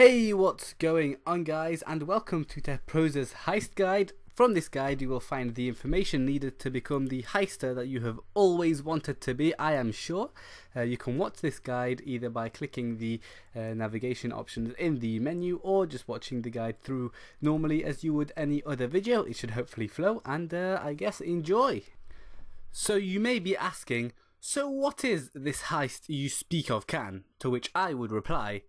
Hey, what's going on, guys, and welcome to Proza's Heist Guide. From this guide you will find the information needed to become the heister that you have always wanted to be, I am sure. You can watch this guide either by clicking the navigation options in the menu or just watching the guide through normally as you would any other video. It should hopefully flow and I guess enjoy. So you may be asking, so what is this heist you speak of, Can? To which I would reply,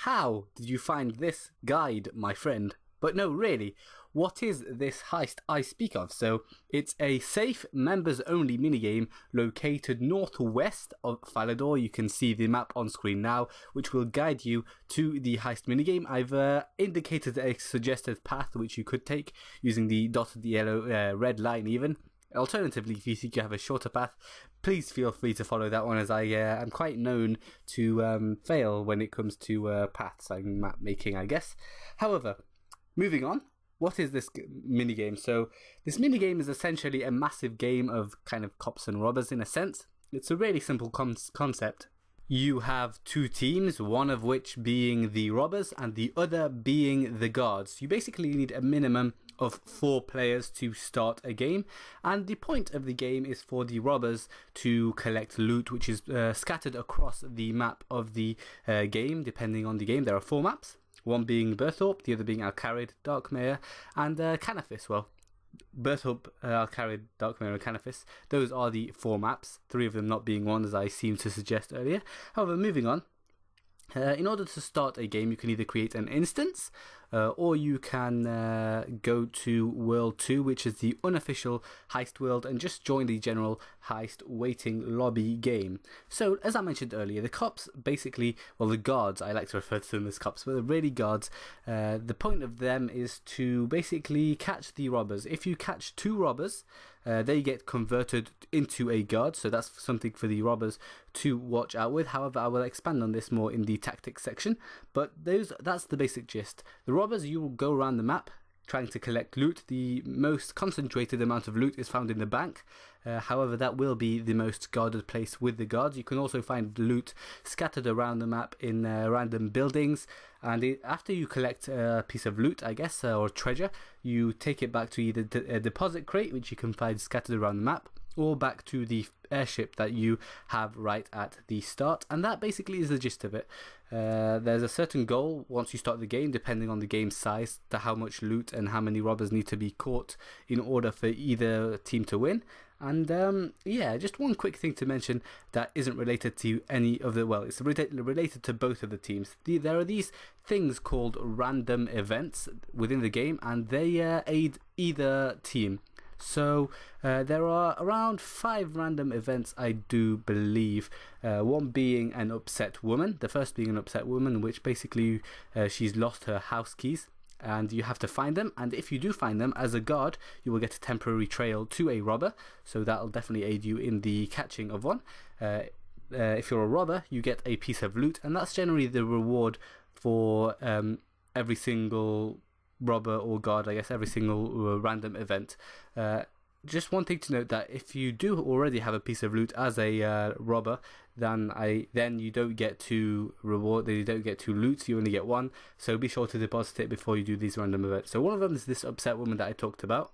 how did you find this guide, my friend? But no, really, what is this heist I speak of? So, it's a safe, members-only minigame located northwest of Falador. You can see the map on screen now, which will guide you to the heist minigame. I've indicated a suggested path which you could take using the dotted yellow red line even. Alternatively, if you think you have a shorter path, please feel free to follow that one, as I am quite known to fail when it comes to paths and map making, I guess. However, moving on, what is this minigame? So this minigame is essentially a massive game of kind of cops and robbers in a sense. It's a really simple concept. You have two teams, one of which being the robbers and the other being the guards. You basically need a minimum of 4 players to start a game, and the point of the game is for the robbers to collect loot which is scattered across the map of the game. Depending on the game, there are 4 maps, one being Berthorpe, the other being Al-Kharid, Darkmere and Canifis. Well, Berthorpe, Al-Kharid, Darkmere and Canifis, those are the 4 maps, 3 of them not being one as I seemed to suggest earlier. However, moving on, in order to start a game you can either create an instance or you can go to World 2, which is the unofficial heist world, and just join the general heist waiting lobby game. So, as I mentioned earlier, the cops basically, well, the guards, I like to refer to them as cops, but they're really guards. The point of them is to basically catch the robbers. If you catch 2 robbers, they get converted into a guard, so that's something for the robbers to watch out with. However, I will expand on this more in the tactics section, but that's the basic gist. The robbers, you will go around the map trying to collect loot. The most concentrated amount of loot is found in the bank. However, that will be the most guarded place with the guards. You can also find loot scattered around the map in random buildings, and after you collect a piece of loot, I guess, or treasure, you take it back to either a deposit crate, which you can find scattered around the map, or back to the airship that you have right at the start. And that basically is the gist of it. There's a certain goal once you start the game, depending on the game size, to how much loot and how many robbers need to be caught in order for either team to win. And yeah, just one quick thing to mention that isn't related to any of the, well, it's related to both of the teams. There are these things called random events within the game, and they aid either team. So there are around 5 random events, I do believe. One being an upset woman. The first being an upset woman, which basically she's lost her house keys, and you have to find them. And if you do find them, as a guard, you will get a temporary trail to a robber. So that'll definitely aid you in the catching of one. If you're a robber, you get a piece of loot, and that's generally the reward for every single robber or guard, I guess, every single random event. Just one thing to note, that if you do already have a piece of loot as a robber, then you don't get to reward, you don't get to loot, you only get 1. So be sure to deposit it before you do these random events. So one of them is this upset woman that I talked about.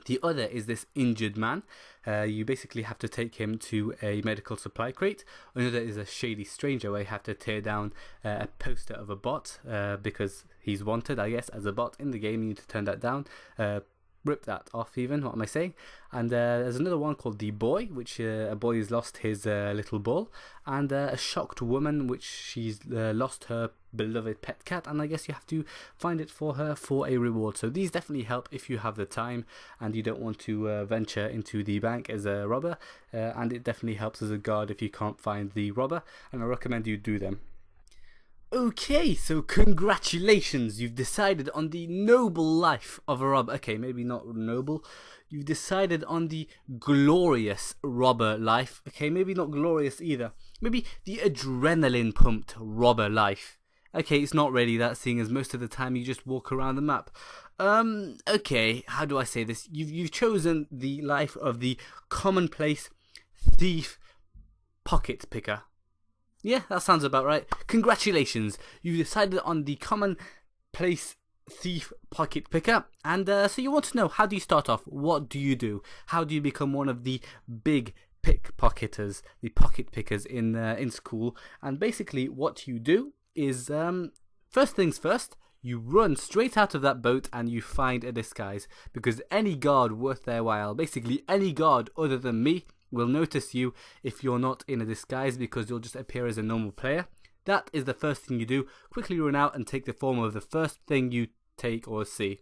The other is this injured man. You basically have to take him to a medical supply crate. Another is a shady stranger, where you have to tear down a poster of a bot because he's wanted, I guess, as a bot in the game. You need to turn that down. Rip that off even, what am I saying? And there's another one called The Boy, which a boy has lost his little ball, and a shocked woman, which she's lost her beloved pet cat, and I guess you have to find it for her for a reward. So these definitely help if you have the time and you don't want to venture into the bank as a robber, and it definitely helps as a guard if you can't find the robber, and I recommend you do them. Okay, so congratulations, you've decided on the noble life of a robber. Okay, maybe not noble. You've decided on the glorious robber life. Okay, maybe not glorious either. Maybe the adrenaline pumped robber life. Okay, it's not really that, seeing as most of the time you just walk around the map. Okay, how do I say this? You've chosen the life of the commonplace thief pocket picker. Yeah, that sounds about right. Congratulations, you decided on the commonplace thief pocket picker, and so you want to know, how do you start off? What do you do? How do you become one of the big pickpocketers, the pocket pickers in school? And basically what you do is, first things first, you run straight out of that boat and you find a disguise, because any guard worth their while, basically any guard other than me, will notice you if you're not in a disguise, because you'll just appear as a normal player. That is the first thing you do. Quickly run out and take the form of the first thing you take or see.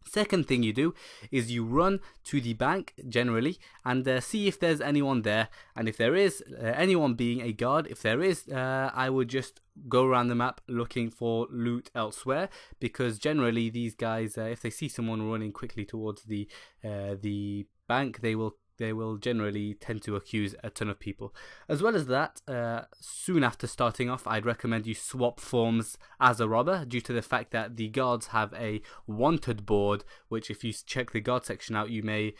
Second thing you do is you run to the bank generally and see if there's anyone there, and if there is anyone being a guard, if there is, I would just go around the map looking for loot elsewhere, because generally these guys, if they see someone running quickly towards the bank, they will generally tend to accuse a ton of people. As well as that, soon after starting off, I'd recommend you swap forms as a robber, due to the fact that the guards have a wanted board, which if you check the guard section out, you may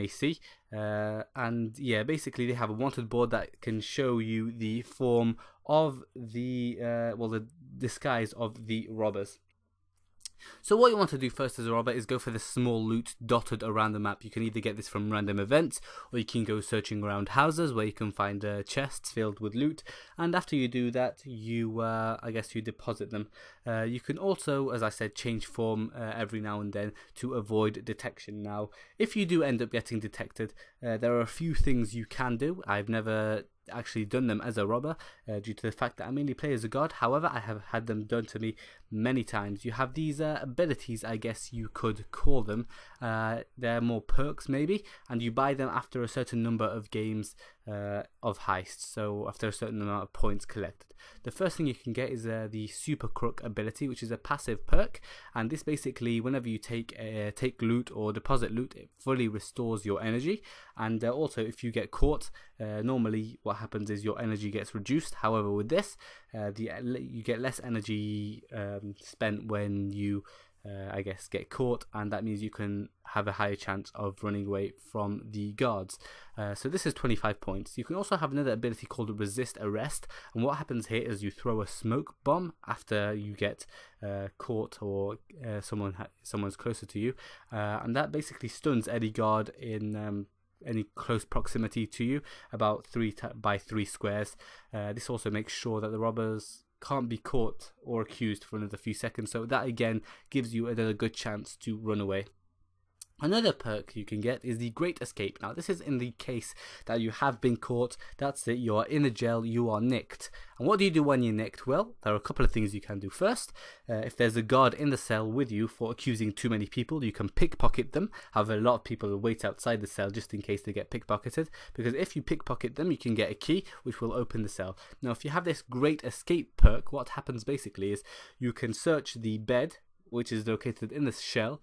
see. And yeah, basically they have a wanted board that can show you the form of the disguise of the robbers. So what you want to do first as a robber is go for the small loot dotted around the map. You can either get this from random events, or you can go searching around houses where you can find chests filled with loot, and after you do that, you I guess you deposit them. You can also, as I said, change form every now and then to avoid detection. Now, if you do end up getting detected, there are a few things you can do. I've never actually done them as a robber due to the fact that I mainly play as a guard. However, I have had them done to me many times. You have these abilities, I guess you could call them. They're more perks maybe, and you buy them after a certain number of games of heists, so after a certain amount of points collected. The first thing you can get is the Super Crook ability, which is a passive perk, and this basically, whenever you take loot or deposit loot, it fully restores your energy. And also, if you get caught, normally what happens is your energy gets reduced. However, with this, you get less energy spent when you I guess get caught, and that means you can have a higher chance of running away from the guards. So this is 25 points. You can also have another ability called Resist Arrest, and what happens here is you throw a smoke bomb after you get caught, or someone's closer to you, and that basically stuns any guard in any close proximity to you, about 3 by 3 squares. This also makes sure that the robbers can't be caught or accused for another few seconds, so that again gives you another good chance to run away. Another perk you can get is the Great Escape. Now, this is in the case that you have been caught. That's it, you are in a jail, you are nicked. And what do you do when you're nicked? Well, there are a couple of things you can do. First, if there's a guard in the cell with you for accusing too many people, you can pickpocket them. However, a lot of people will wait outside the cell just in case they get pickpocketed, because if you pickpocket them, you can get a key which will open the cell. Now, if you have this Great Escape perk, what happens basically is you can search the bed, which is located in the cell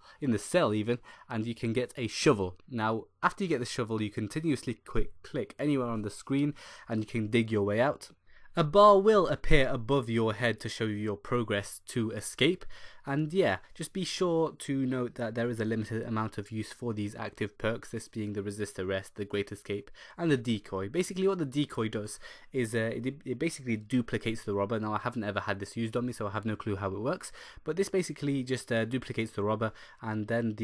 even, and you can get a shovel. Now, after you get the shovel, you continuously click anywhere on the screen and you can dig your way out. A bar will appear above your head to show you your progress to escape, and yeah, just be sure to note that there is a limited amount of use for these active perks, this being the Resist Arrest, the Great Escape, and the Decoy. Basically what the Decoy does is it basically duplicates the robber. Now, I haven't ever had this used on me, so I have no clue how it works, but this basically just duplicates the robber, and then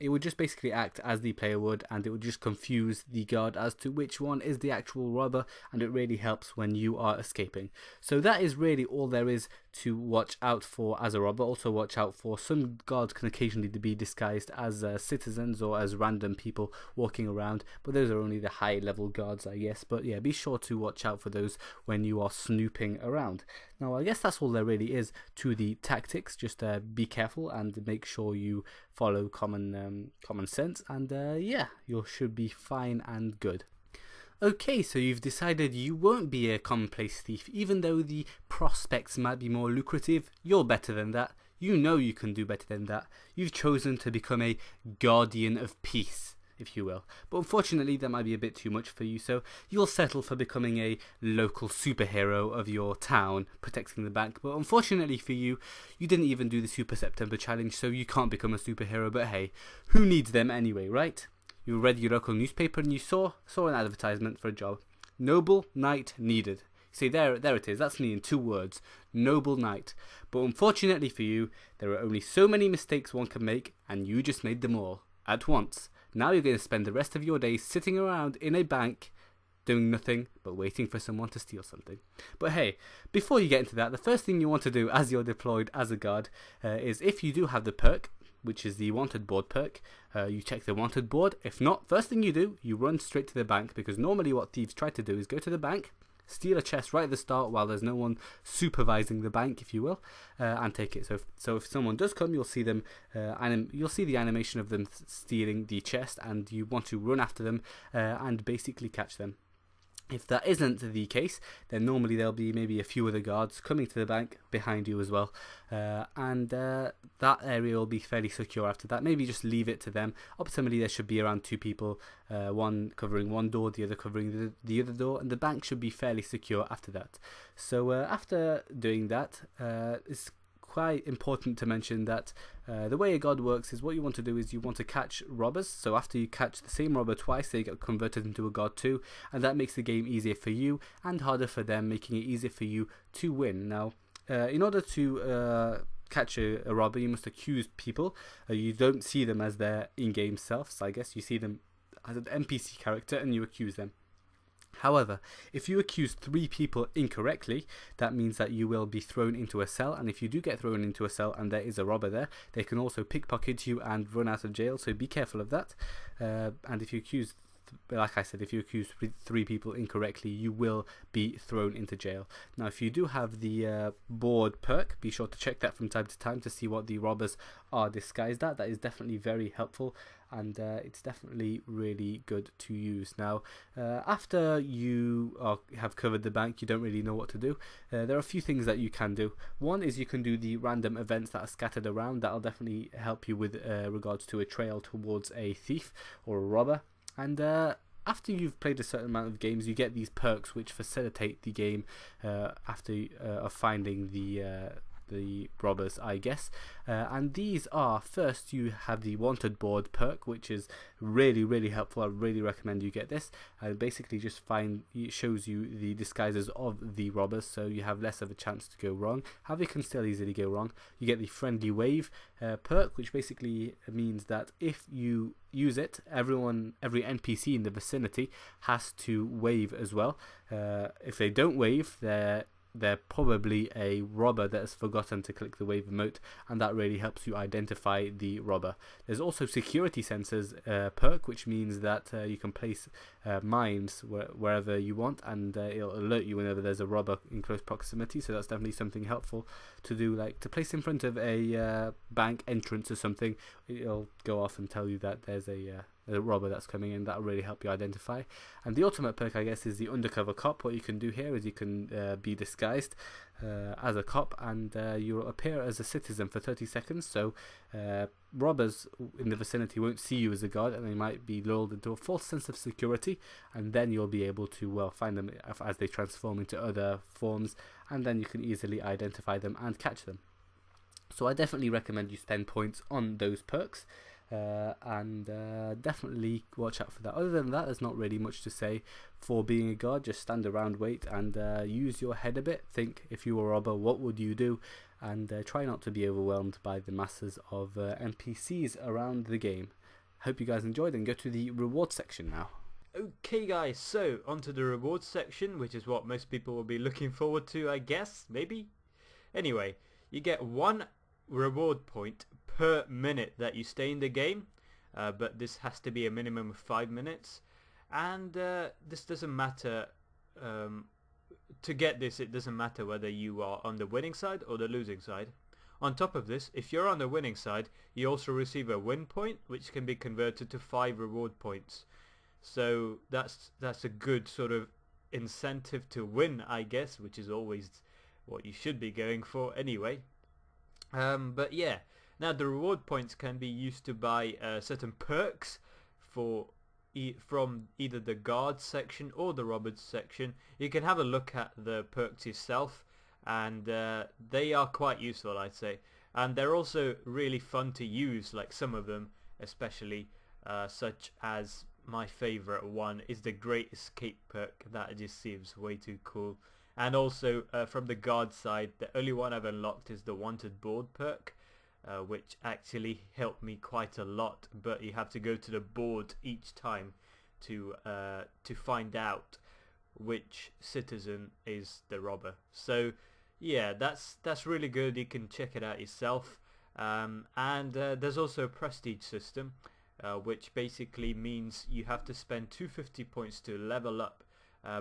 it would just basically act as the player would, and it would just confuse the guard as to which one is the actual robber, and it really helps when you are escaping. So that is really all there is to watch out for as a robber. Also watch out for some guards can occasionally be disguised as citizens or as random people walking around, but those are only the high level guards, I guess. But yeah, be sure to watch out for those when you are snooping around. Now, I guess that's all there really is to the tactics. Just be careful and make sure you follow common sense, and yeah, you should be fine and good. Okay, so you've decided you won't be a commonplace thief, even though the prospects might be more lucrative. You're better than that. You know you can do better than that. You've chosen to become a guardian of peace, if you will. But unfortunately, that might be a bit too much for you, so you'll settle for becoming a local superhero of your town, protecting the bank. But unfortunately for you, you didn't even do the Super September Challenge, so you can't become a superhero. But hey, who needs them anyway, right? You read your local newspaper and you saw an advertisement for a job. Noble Knight needed. See, there it is. That's me in 2 words. Noble Knight. But unfortunately for you, there are only so many mistakes one can make, and you just made them all at once. Now you're going to spend the rest of your days sitting around in a bank doing nothing but waiting for someone to steal something. But hey, before you get into that, the first thing you want to do as you're deployed as a guard is, if you do have the perk, which is the wanted board perk, you check the wanted board. If not, first thing you do, you run straight to the bank, because normally what thieves try to do is go to the bank, steal a chest right at the start while there's no one supervising the bank, if you will, and take it. So if someone does come, you'll see them, you'll see the animation of them stealing the chest, and you want to run after them and basically catch them. If that isn't the case, then normally there'll be maybe a few other guards coming to the bank behind you as well, and that area will be fairly secure after that. Maybe just leave it to them. Optimally, there should be around 2 people, one covering one door, the other covering the other door, and the bank should be fairly secure after that. So after doing that, it's quite important to mention that the way a guard works is, what you want to do is you want to catch robbers. So after you catch the same robber twice, they get converted into a guard too, and that makes the game easier for you and harder for them, making it easier for you to win. Now, in order to catch a robber, you must accuse people. You don't see them as their in-game selves, I guess. You see them as an NPC character and you accuse them. However, if you accuse 3 people incorrectly, that means that you will be thrown into a cell, and if you do get thrown into a cell and there is a robber there, they can also pickpocket you and run out of jail, so be careful of that. And if you accuse, like I said, if you accuse 3 people incorrectly, you will be thrown into jail. Now, if you do have the board perk, be sure to check that from time to time to see what the robbers are disguised at. That is definitely very helpful, and it's definitely really good to use. Now, after you have covered the bank, you don't really know what to do. There are a few things that you can do. One is you can do the random events that are scattered around. That'll definitely help you with regards to a trail towards a thief or a robber. And after you've played a certain amount of games, you get these perks which facilitate the game after finding the robbers, I guess. And these are, first you have the wanted board perk, which is really helpful. I really recommend you get this. Basically just it shows you the disguises of the robbers, so you have less of a chance to go wrong. However, you can still easily go wrong. You get the friendly wave perk, which basically means that if you use it, every NPC in the vicinity has to wave as well. If they don't wave, they're probably a robber that has forgotten to click the wave emote, and that really helps you identify the robber. There's also security sensors perk, which means that you can place mines wherever you want, and it'll alert you whenever there's a robber in close proximity. So that's definitely something helpful to do, like to place in front of a bank entrance or something. It'll go off and tell you that there's a robber that's coming in. That'll really help you identify. And the ultimate perk, I guess, is the undercover cop. What you can do here is you can be disguised as a cop, and you'll appear as a citizen for 30 seconds. So robbers in the vicinity won't see you as a guard, and they might be lulled into a false sense of security, and then you'll be able to find them as they transform into other forms, and then you can easily identify them and catch them. So I definitely recommend you spend points on those perks. And definitely watch out for that. Other than that, there's not really much to say for being a guard. Just stand around, wait, and use your head a bit. Think, if you were a robber, what would you do? And try not to be overwhelmed by the masses of NPCs around the game. Hope you guys enjoyed, and go to the rewards section now. Okay guys, so onto the rewards section, which is what most people will be looking forward to, I guess, maybe? Anyway, you get 1 reward point per minute that you stay in the game, but this has to be a minimum of 5 minutes, and this doesn't matter. To get this, it doesn't matter whether you are on the winning side or the losing side. On top of this, if you're on the winning side, you also receive a win point, which can be converted to 5 reward points. So that's a good sort of incentive to win, I guess, which is always what you should be going for anyway. But yeah, now the reward points can be used to buy certain perks from either the guard section or the robbers section. You can have a look at the perks yourself, and they are quite useful, I'd say. And they're also really fun to use, like some of them, especially such as my favorite one is the Great Escape perk. That just seems way too cool. And also from the guard side, the only one I've unlocked is the wanted board perk, which actually helped me quite a lot, but you have to go to the board each time to find out which citizen is the robber. So yeah, that's really good. You can check it out yourself. And there's also a prestige system, which basically means you have to spend 250 points to level up,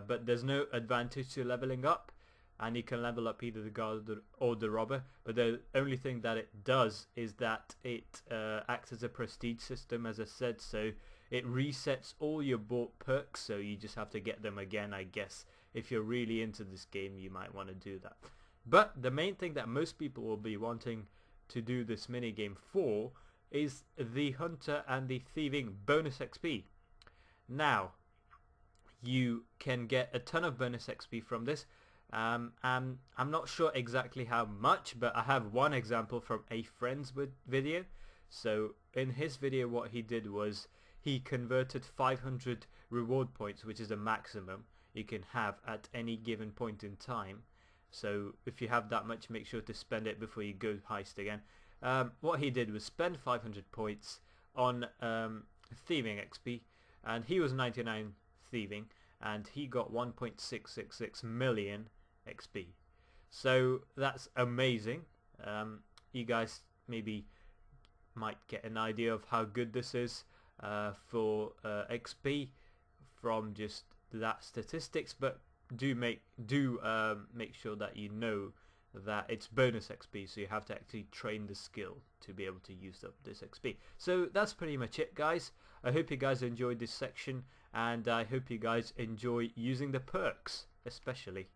but there's no advantage to leveling up, and you can level up either the guard or the robber, but the only thing that it does is that it acts as a prestige system, as I said, so it resets all your bought perks, so you just have to get them again, I guess. If you're really into this game, you might want to do that. But the main thing that most people will be wanting to do this minigame for is the hunter and the thieving bonus XP. Now, you can get a ton of bonus XP from this. And I'm not sure exactly how much, but I have one example from a friend's video. So in his video, what he did was he converted 500 reward points, which is a maximum you can have at any given point in time. So if you have that much, make sure to spend it before you go heist again. What he did was spend 500 points on thieving XP, and he was 99 thieving, and he got 1.666 million XP. So that's amazing. You guys maybe might get an idea of how good this is for XP from just that statistics, but do make sure that you know that it's bonus XP, so you have to actually train the skill to be able to use up this XP. So that's pretty much it, guys. I hope you guys enjoyed this section, and I hope you guys enjoy using the perks especially.